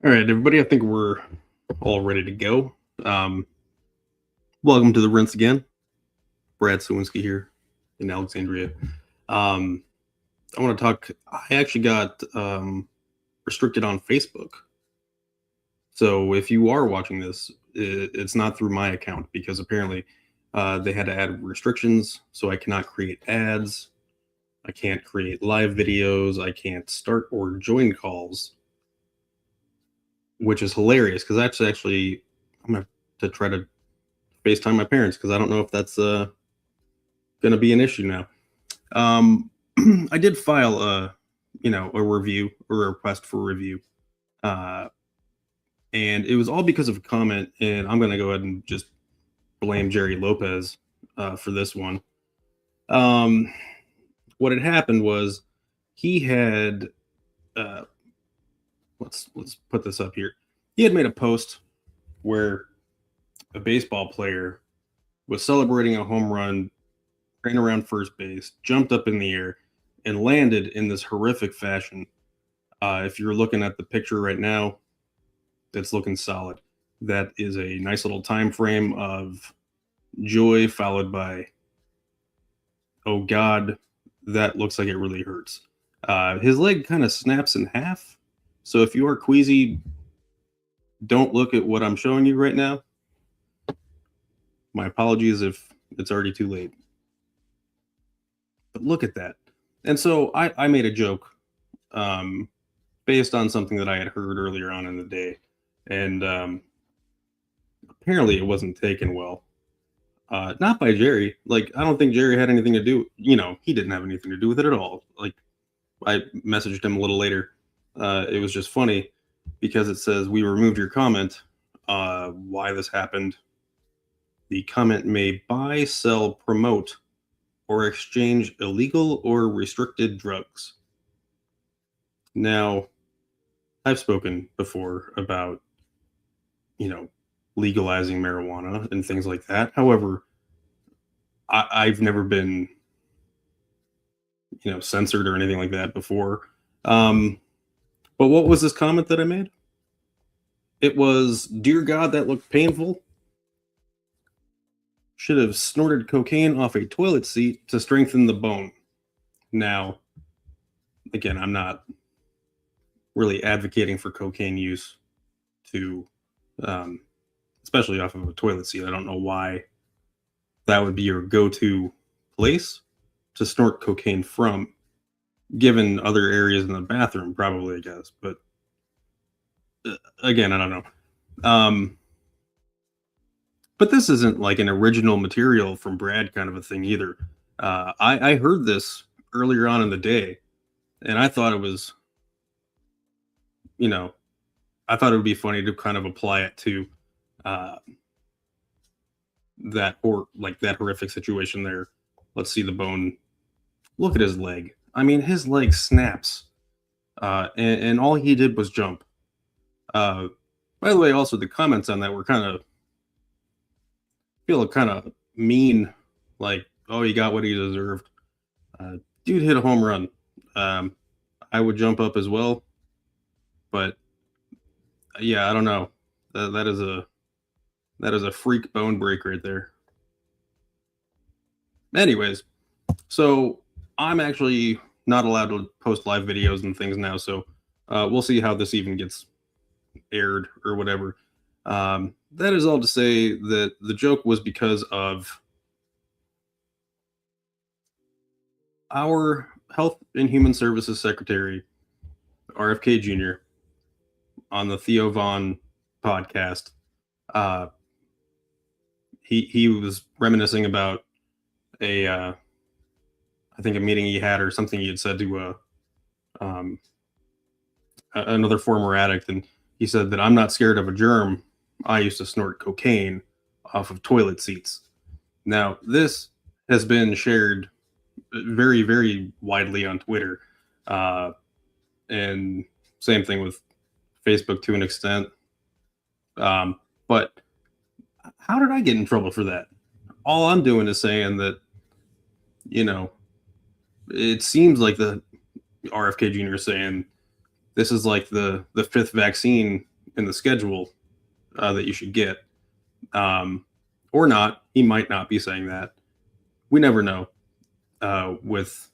All right, everybody. I think we're all ready to go. Um, Welcome to the rinse again. Brad Sawinski here in Alexandria. Um, I want to talk. I actually got restricted on Facebook. So if you are watching this, it's not through my account because apparently they had to add restrictions. So I cannot create ads. I can't create live videos. I can't start or join calls, which is hilarious because that's actually I'm gonna have to try to FaceTime my parents because I don't know if that's going to be an issue now. Um, I did file a review or a request for review, uh, and it was all because of a comment. And I'm going to go ahead and just blame Jerry Lopez for this one. Um, what had happened was he had uh, let's put this up here. He had made a post where a baseball player was celebrating a home run, ran around first base, jumped up in the air, and landed in this horrific fashion. If you're looking at the picture right now, it's looking solid. That is a nice little time frame of joy followed by, oh God, that looks like it really hurts. His leg kind of snaps in half. So if you are queasy, don't look at what I'm showing you right now. My apologies if it's already too late. But look at that. And so I made a joke um, based on something that I had heard earlier on in the day. And apparently it wasn't taken well. Not by Jerry. Like, I don't think Jerry had anything to do. He didn't have anything to do with it at all. Like, I messaged him a little later. It was just funny because it says, "We removed your comment. Why this happened. The comment may buy, sell, promote, or exchange illegal or restricted drugs." Now, I've spoken before about, legalizing marijuana and things like that. However, I've never been, censored or anything like that before. Um, but what was this comment that I made? It was, "Dear God, that looked painful. Should have snorted cocaine off a toilet seat to strengthen the bone." Now, again, I'm not really advocating for cocaine use to, um, especially off of a toilet seat. I don't know why that would be your go-to place to snort cocaine from, given other areas in the bathroom, probably, I guess. But again, I don't know. Um, but this isn't like an original material from Brad kind of a thing either. I heard this earlier on in the day, and I thought it was, you know, I thought it would be funny to kind of apply it to uh, that horrific situation there. Let's see the bone. Look at his leg. I mean, his leg snaps, and all he did was jump. Uh, by the way, also the comments on that were kind of mean. Like, oh, he got what he deserved. Dude hit a home run. Um, I would jump up as well, but yeah, I don't know. That is a freak bone break right there. Anyways, so I'm actually not allowed to post live videos and things now, so we'll see how this even gets aired or whatever. That is all to say that the joke was because of our Health and Human Services Secretary, RFK Jr., on the Theo Vaughn podcast. Uh, he was reminiscing about I think a meeting he had or something he had said to um, another former addict, and he said that, "I'm not scared of a germ. I used to snort cocaine off of toilet seats." Now, this has been shared very, very widely on Twitter, uh, and same thing with Facebook to an extent. But how did I get in trouble for that? All I'm doing is saying that, you know, it seems like the RFK Jr. is saying this is like the fifth vaccine in the schedule that you should get, or not. He might not be saying that. We never know with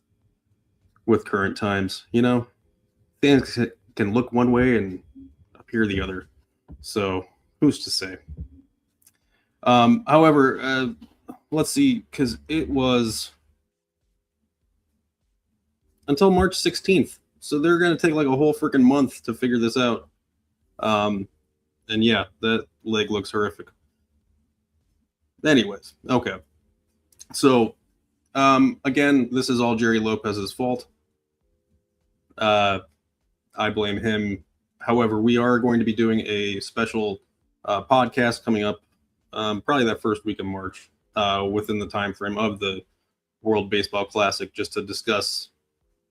current times. Things can look one way and appear the other. So who's to say? However, let's see, because it was until March 16th. So they're going to take like a whole freaking month to figure this out. And yeah, that leg looks horrific. Anyways, okay. So, again, this is all Jerry Lopez's fault. I blame him. However, we are going to be doing a special podcast coming up probably that first week of March within the time frame of the World Baseball Classic, just to discuss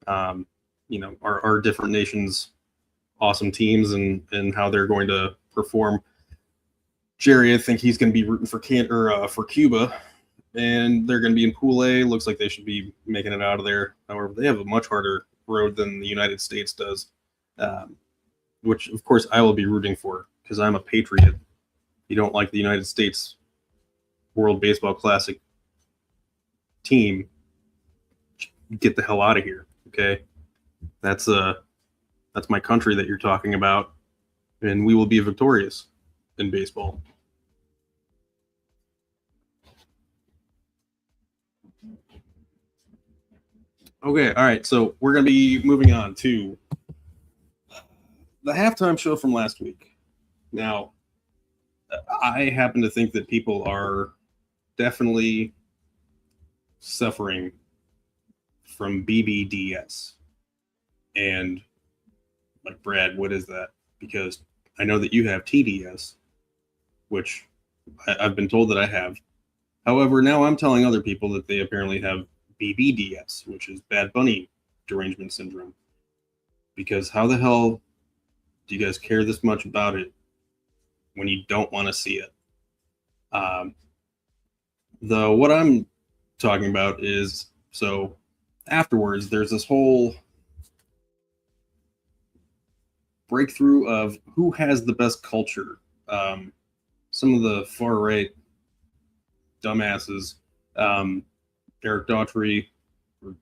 our different nations' awesome teams and how they're going to perform. Jerry, I think he's going to be rooting for Cuba, and they're going to be in Pool A. Looks like they should be making it out of there. However, they have a much harder road than the United States does, which, of course, I will be rooting for because I'm a patriot. You don't like the United States World Baseball Classic team, get the hell out of here, okay? That's my country that you're talking about, and we will be victorious in baseball. Okay, all right, so we're going to be moving on to the halftime show from last week. Now, I happen to think that people are definitely suffering from BBDS. And like, Brad, what is that? Because I know that you have TDS, which I've been told that I have. However, now I'm telling other people that they apparently have BBDS, which is Bad Bunny Derangement Syndrome. Because how the hell do you guys care this much about it when you don't want to see it? What I'm talking about is, so afterwards, there's this whole breakthrough of who has the best culture. Some of the far right dumbasses, Eric Daughtry, or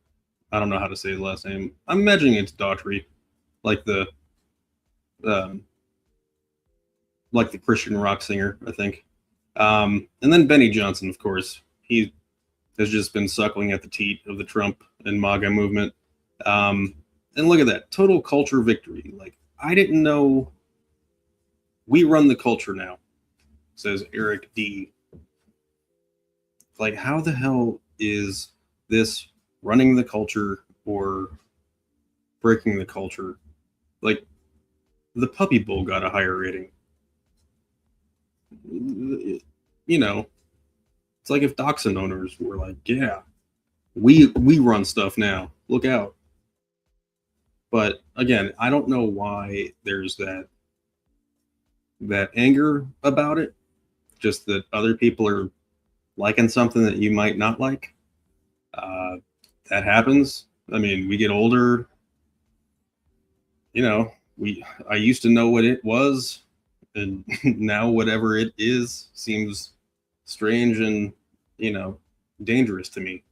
I don't know how to say his last name. I'm imagining it's Daughtry, like the Christian rock singer, I think. And then Benny Johnson, of course. He has just been suckling at the teat of the Trump and MAGA movement. And look at that, total culture victory. Like, I didn't know we run the culture now, says Eric D. Like, how the hell is this running the culture or breaking the culture? Like, the Puppy Bowl got a higher rating. It's like if Dachshund owners were like, yeah, we run stuff now. Look out. But again, I don't know why there's that anger about it. Just that other people are liking something that you might not like. That happens. I mean, we get older. I used to know what it was, and now whatever it is seems strange and dangerous to me.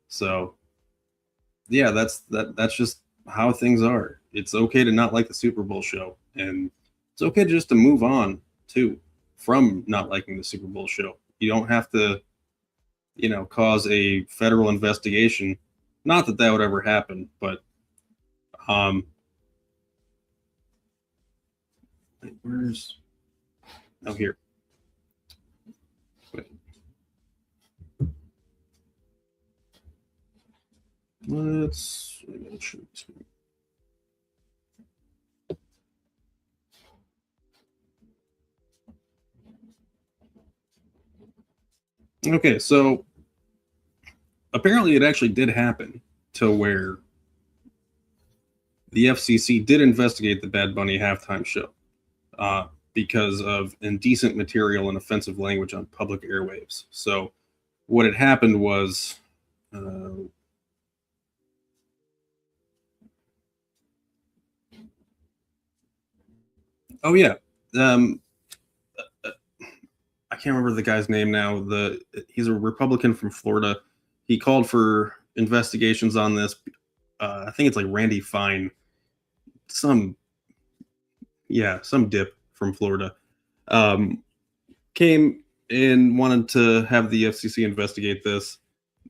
So yeah, that's just how things are. It's okay to not like the Super Bowl show, and it's okay just to move on too from not liking the Super Bowl show. You don't have to cause a federal investigation. Not that would ever happen, but where's here. Wait. Let's okay, so apparently it actually did happen to where the FCC did investigate the Bad Bunny halftime show because of indecent material and offensive language on public airwaves. So what had happened was um, I can't remember the guy's name now. He's a Republican from Florida. He called for investigations on this. I think it's like Randy Fine, some some dip from Florida, um, came and wanted to have the FCC investigate this,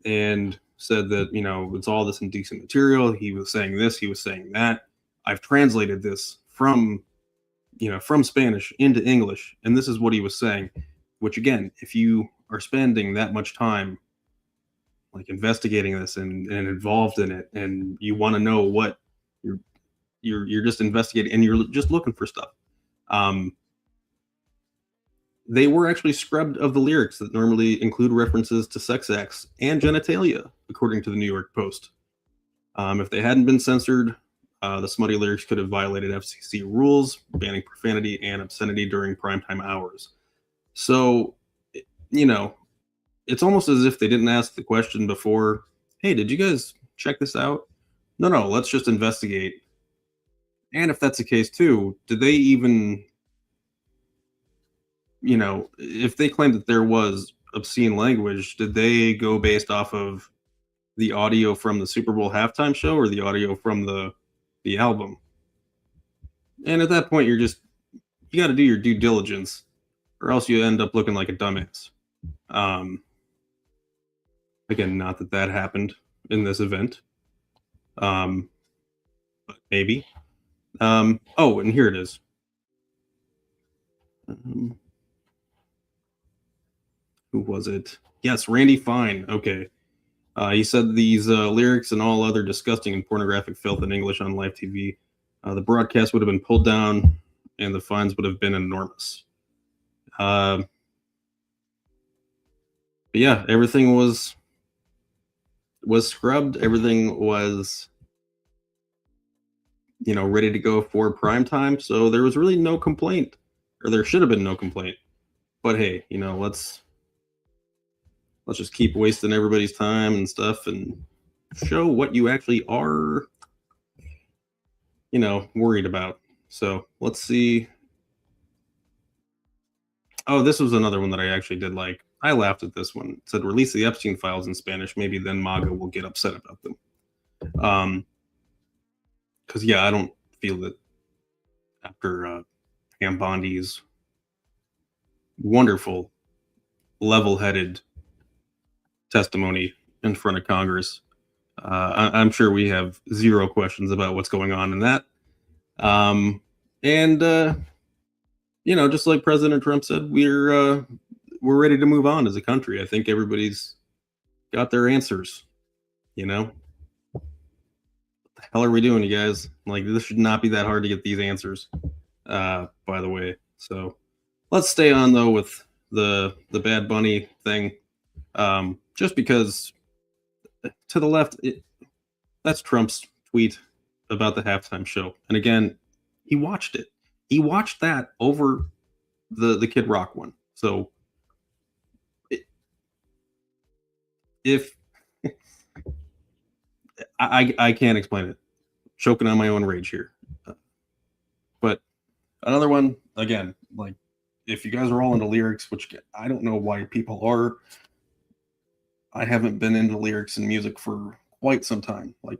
and said that it's all this indecent material. He was saying this, he was saying that. I've translated this from Spanish into English, and this is what he was saying. Which again, if you are spending that much time like investigating this and involved in it, and you want to know what you're you're just investigating and you're just looking for stuff. Um, they were actually scrubbed of the lyrics that normally include references to sex acts and genitalia, according to the New York Post. If they hadn't been censored, the smutty lyrics could have violated FCC rules banning profanity and obscenity during primetime hours. So, you know, it's almost as if they didn't ask the question before, hey, did you guys check this out? No, let's just investigate. And if that's the case too, did they even, if they claimed that there was obscene language, did they go based off of the audio from the Super Bowl halftime show or the audio from the album? And at that point, you got to do your due diligence, or else you end up looking like a dumbass. Again, not that happened in this event, but maybe. Oh, and here it is. Who was it? Yes, Randy Fine. Okay. He said these lyrics and all other disgusting and pornographic filth in English on live TV. The broadcast would have been pulled down, and the fines would have been enormous. But yeah, everything was scrubbed. Everything was, ready to go for prime time. So there was really no complaint, or there should have been no complaint. But hey, let's just keep wasting everybody's time and stuff and show what you actually are, worried about. So let's see. Oh, this was another one that I actually did like. I laughed at this one. It said, release the Epstein files in Spanish. Maybe then MAGA will get upset about them. Because, yeah, I don't feel that after Pam Bondi's wonderful, level-headed testimony in front of Congress, I'm sure we have zero questions about what's going on in that. Just like President Trump said, we're ready to move on as a country. I think everybody's got their answers. What the hell are we doing, you guys? Like, this should not be that hard to get these answers. By the way, so let's stay on though with the Bad Bunny thing. Just because to the left, that's Trump's tweet about the halftime show, and again, he watched it. He watched that over the Kid Rock one. So if I can't explain it, choking on my own rage here. But another one, again, like, if you guys are all into lyrics, which I don't know why people are. I haven't been into lyrics and music for quite some time. Like,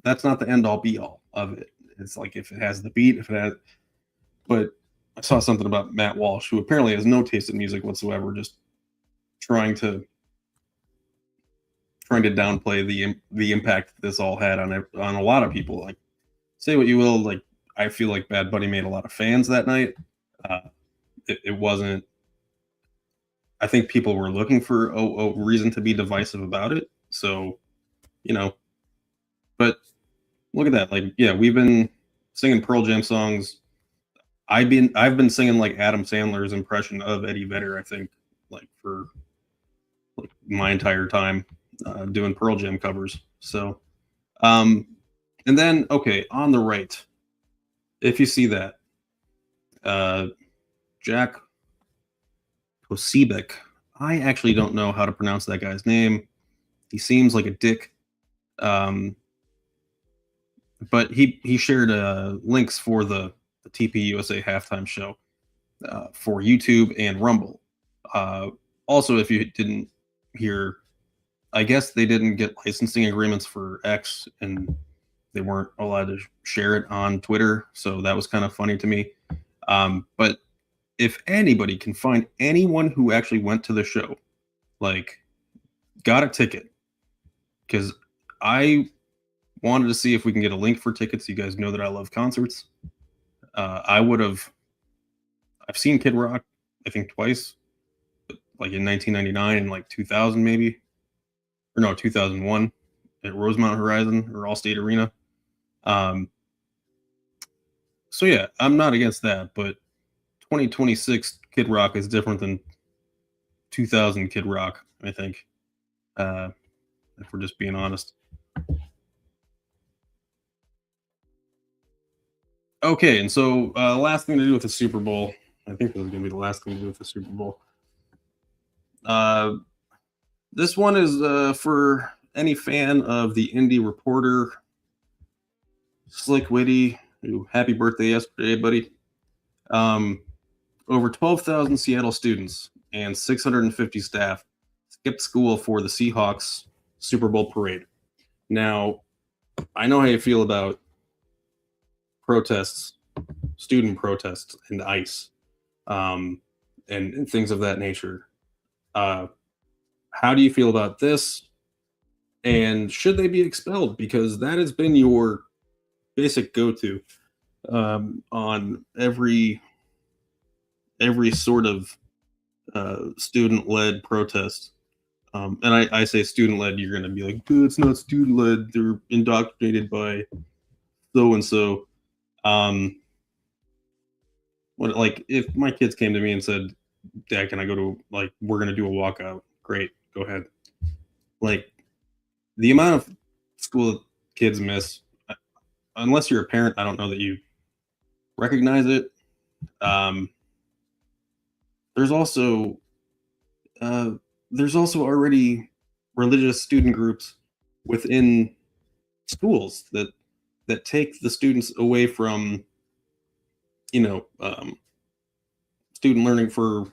that's not the end all be all of it. It's like, if it has the beat, but I saw something about Matt Walsh, who apparently has no taste in music whatsoever, just trying to downplay the impact this all had on a lot of people. Like, say what you will, like, I feel like Bad Bunny made a lot of fans that night. It wasn't. I think people were looking for a reason to be divisive about it. So, but look at that. Like, yeah, we've been singing Pearl Jam songs. I've been singing like Adam Sandler's impression of Eddie Vedder, I think, like, for like my entire time doing Pearl Jam covers. So, and then, okay, on the right, if you see that, Jack Posobiec, I actually don't know how to pronounce that guy's name. He seems like a dick. but he shared links for the TP USA halftime show for YouTube and Rumble. Uh, Also, if you didn't hear, I guess they didn't get licensing agreements for X, and they weren't allowed to share it on Twitter. So that was kind of funny to me. But if anybody can find anyone who actually went to the show, like got a ticket, because I wanted to see if we can get a link for tickets. You guys know that I love concerts. I would have. I've seen Kid Rock, I think twice, like in 1999 and like 2000 maybe, or no 2001 at Rosemont Horizon or Allstate Arena. Um, so yeah, I'm not against that, but 2026 Kid Rock is different than 2000 Kid Rock. I think, uh, if we're just being honest. Okay, and so last thing to do with the Super Bowl. I think this is going to be the last thing to do with the Super Bowl. Uh, this one is for any fan of the indie reporter, Slick Witty. Ooh, happy birthday yesterday, buddy. Um, Over 12,000 Seattle students and 650 staff skipped school for the Seahawks Super Bowl parade. Now, I know how you feel about protests, student protests, and ICE, um, and things of that nature. Uh, how do you feel about this? And should they be expelled? Because that has been your basic go-to on every sort of student-led protest. And I say student-led, you're going to be like, it's not student-led. They're indoctrinated by so and so. What, like, if my kids came to me and said, "Dad, can I go to, like, we're going to do a walkout?" Great, go ahead. Like, the amount of school kids miss, unless you're a parent, I don't know that you recognize it. Um, there's also uh, there's also already religious student groups within schools that take the students away from, you know, student learning for,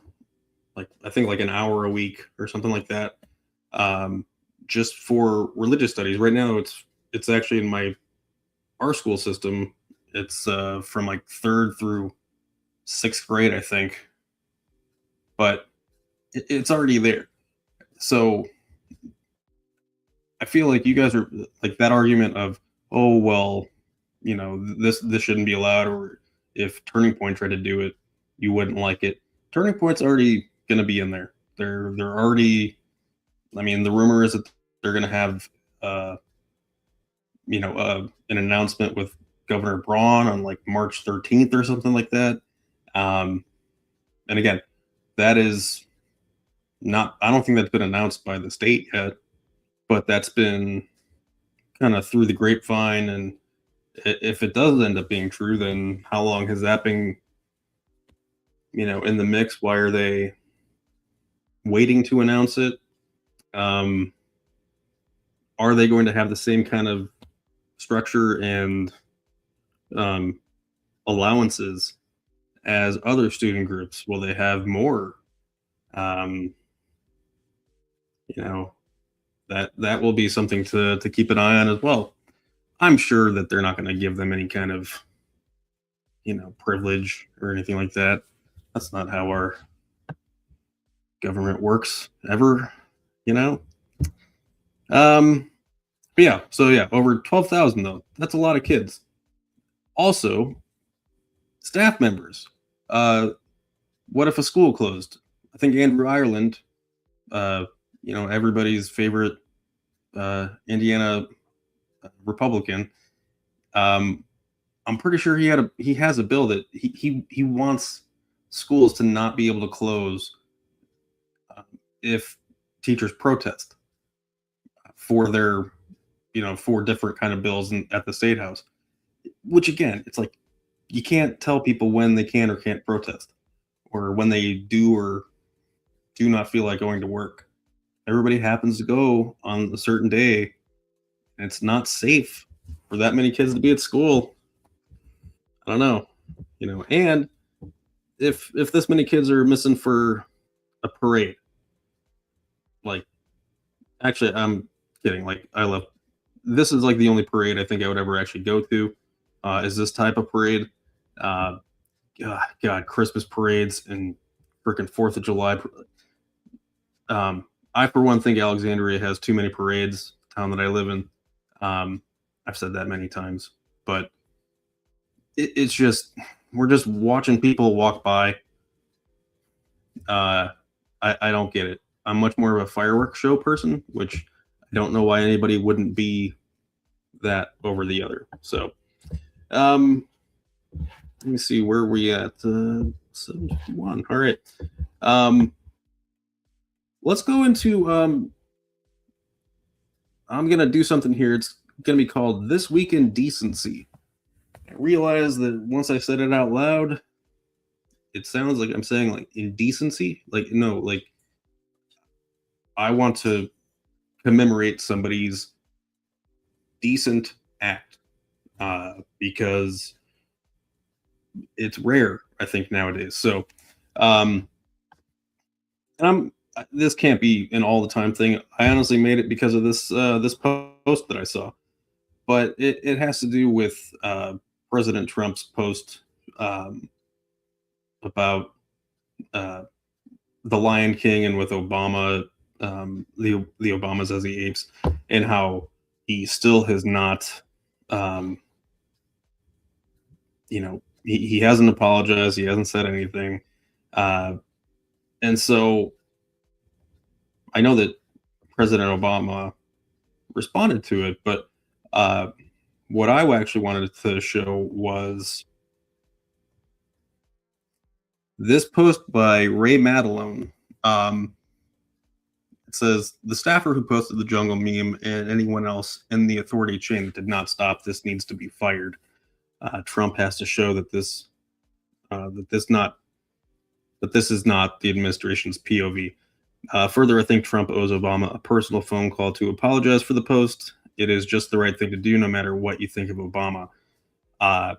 like, I think like an hour a week or something like that, um, just for religious studies. Right now, it's actually in our school system. It's from like third through sixth grade, I think, but it's already there. So I feel like you guys are like that argument of, oh well, this shouldn't be allowed, or if Turning Point tried to do it, you wouldn't like it. Turning Point's already going to be in there. They're already. I mean, the rumor is that they're going to have an announcement with Governor Braun on like March 13th or something like that. And again, that is not. I don't think that's been announced by the state yet, but that's been kind of through the grapevine. And if it does end up being true, then how long has that been, in the mix? Why are they waiting to announce it? Are they going to have the same kind of structure and allowances as other student groups? Will they have more? Um, that will be something to keep an eye on as well. I'm sure that they're not going to give them any kind of privilege or anything like that. That's not how our government works ever, you know. But yeah, so yeah, over 12,000 though. That's a lot of kids. Also, staff members. What if a school closed? I think Andrew Ireland, everybody's favorite Indiana Republican. I'm pretty sure he has a bill that he wants schools to not be able to close if teachers protest for their, four different kind of bills at the state house. Which again, it's like you can't tell people when they can or can't protest, or when they do or do not feel like going to work. Everybody happens to go on a certain day, and it's not safe for that many kids to be at school, I don't know, and if this many kids are missing for a parade, like, actually, I'm kidding. Like, I love this is like the only parade I think I would ever actually go to. Is this type of parade? Uh, God, Christmas parades and freaking Fourth of July. I for one think Alexandria has too many parades. The town that I live in. Um, I've said that many times, but it's just we're just watching people walk by. Uh, I don't get it. I'm much more of a fireworks show person, which I don't know why anybody wouldn't be that over the other. So, um, let me see where we at. 7:51. All right. Um, let's go into. I'm gonna do something here. It's gonna be called "This Week in Decency." I realize that once I said it out loud, it sounds like I'm saying like indecency. Like no, like I want to commemorate somebody's decent act because it's rare, I think, nowadays. So, um, and this can't be an all the time thing. I honestly made it because of this post that I saw, but it has to do with President Trump's post about uh, the Lion King and with Obama, the Obamas as the apes, and how he still has not, um, he hasn't apologized, he hasn't said anything, uh, and so I know that President Obama responded to it, but uh, what I actually wanted to show was this post by Ray Madelone. Um, It says the staffer who posted the jungle meme and anyone else in the authority chain that did not stop this needs to be fired. Trump has to show that this is not the administration's POV. Further, I think Trump owes Obama a personal phone call to apologize for the post. It is just the right thing to do, no matter what you think of Obama. Uh,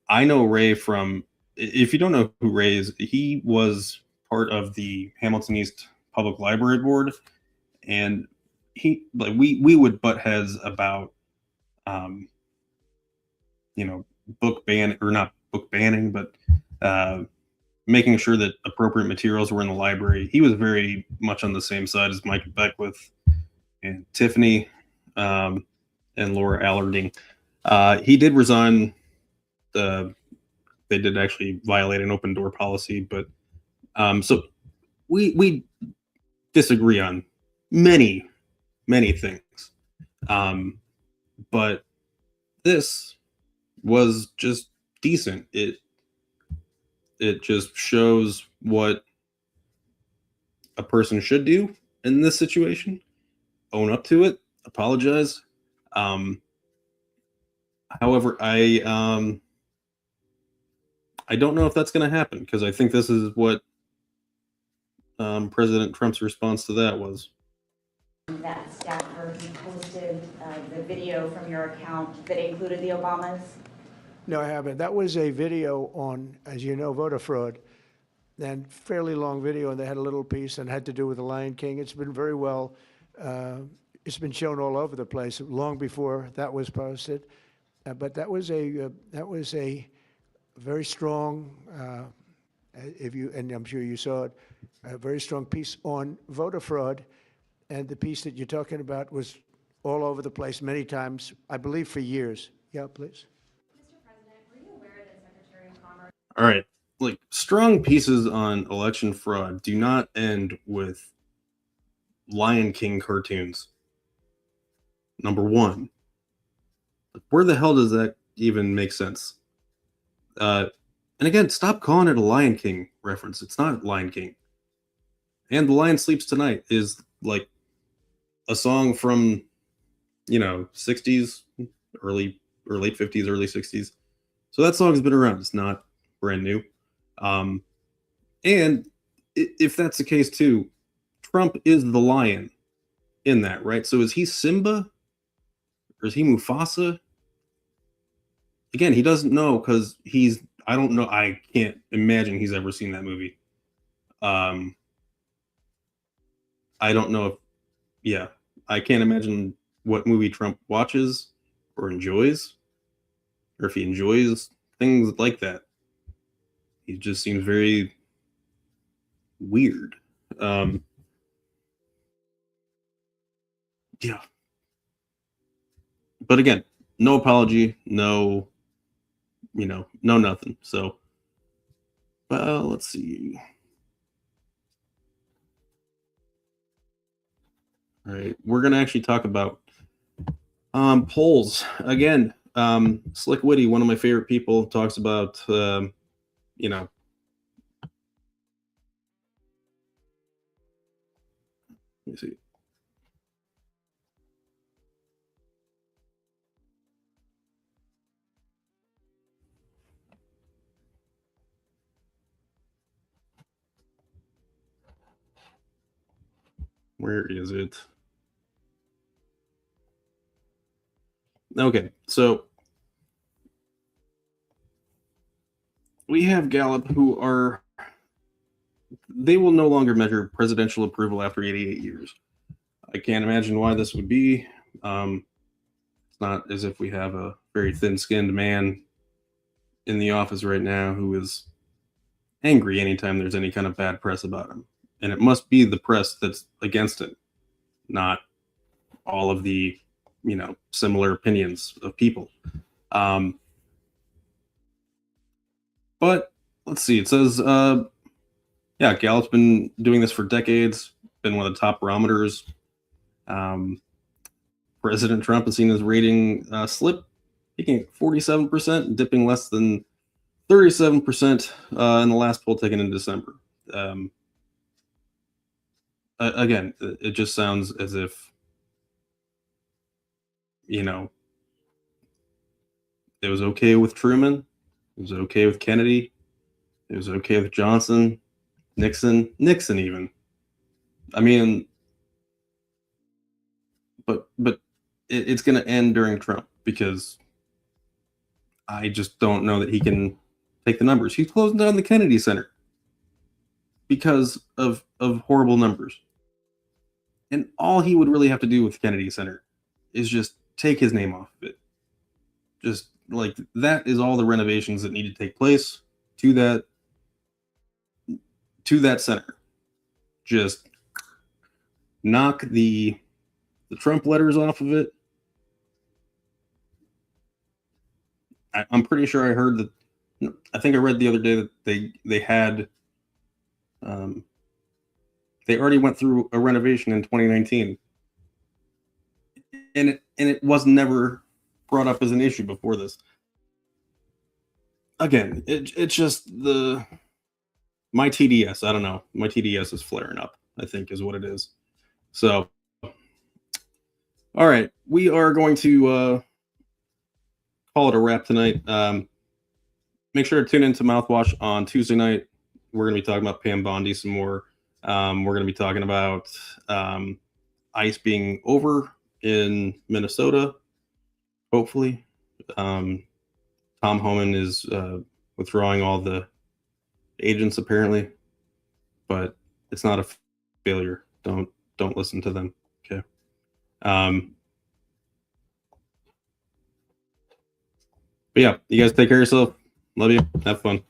I know Ray from. If you don't know who Ray is, he was part of the Hamilton East Public Library Board, and we would butt heads about um book ban or not book banning, but uh making sure that appropriate materials were in the library. He was very much on the same side as Mike Beckwith and Tiffany and Laura Allerding. He did resign. They did actually violate an open door policy, but so we disagree on many things. But this was just decent. It just shows what a person should do in this situation. Own up to it, apologize. Um, However, I don't know if that's going to happen because I think this is what President Trump's response to that was. That staffer who posted the video from your account that included the Obamas? No, I haven't. That was a video on, as you know, voter fraud, and fairly long video, and they had a little piece and had to do with the Lion King. It's been very well, it's been shown all over the place long before that was posted. But that was a very strong, and I'm sure you saw it, a very strong piece on voter fraud. And the piece that you're talking about was all over the place many times, I believe for years. Yeah, please. Mr. President, were you aware that Secretary of Commerce... All right. Like, strong pieces on election fraud do not end with Lion King cartoons. Number one. Where the hell does that even make sense? And again, stop calling it a Lion King reference. It's not Lion King. And The Lion Sleeps Tonight is like a song from 60s, early or late 50s, early 60s. So that song's been around. It's not brand new. And if that's the case too, Trump is the lion in that, right? So is he Simba or is he Mufasa? again, he doesn't know because I don't know. I can't imagine he's ever seen that movie. I don't know if, yeah, I can't imagine what movie Trump watches or enjoys, or if he enjoys things like that. He just seems very weird. Um, yeah, but again, no apology, no, no nothing. So, well, let's see. All right, we're gonna actually talk about polls again. Slick Witty, one of my favorite people, talks about you know, let me see. Where is it? Okay, so we have Gallup, they will no longer measure presidential approval after 88 years. I can't imagine why this would be. It's not as if we have a very thin-skinned man in the office right now who is angry anytime there's any kind of bad press about him. And it must be the press that's against it, not all of the, similar opinions of people. But let's see. It says, yeah, Gallup's been doing this for decades, been one of the top barometers. President Trump has seen his rating slip, peaking at 47%, dipping less than 37% in the last poll taken in December. Again, it just sounds as if, it was okay with Truman, it was okay with Kennedy, it was okay with Johnson, Nixon even. I mean, but it's going to end during Trump because I just don't know that he can take the numbers. He's closing down the Kennedy Center because of horrible numbers. And all he would really have to do with Kennedy Center is just take his name off of it. Just like that is all the renovations that need to take place to that center. Just knock the Trump letters off of it. I'm pretty sure I heard that. I think I read the other day that they had they already went through a renovation in 2019, and it was never brought up as an issue before this. Again, it's just my TDS. I don't know. My TDS is flaring up, I think is what it is. So, all right, we are going to call it a wrap tonight. Make sure to tune into Mouthwash on Tuesday night. We're going to be talking about Pam Bondi some more. We're going to be talking about ICE being over in Minnesota, hopefully. Tom Homan is withdrawing all the agents apparently, but it's not a failure. Don't listen to them. Okay. But yeah, you guys take care of yourself. Love you. Have fun.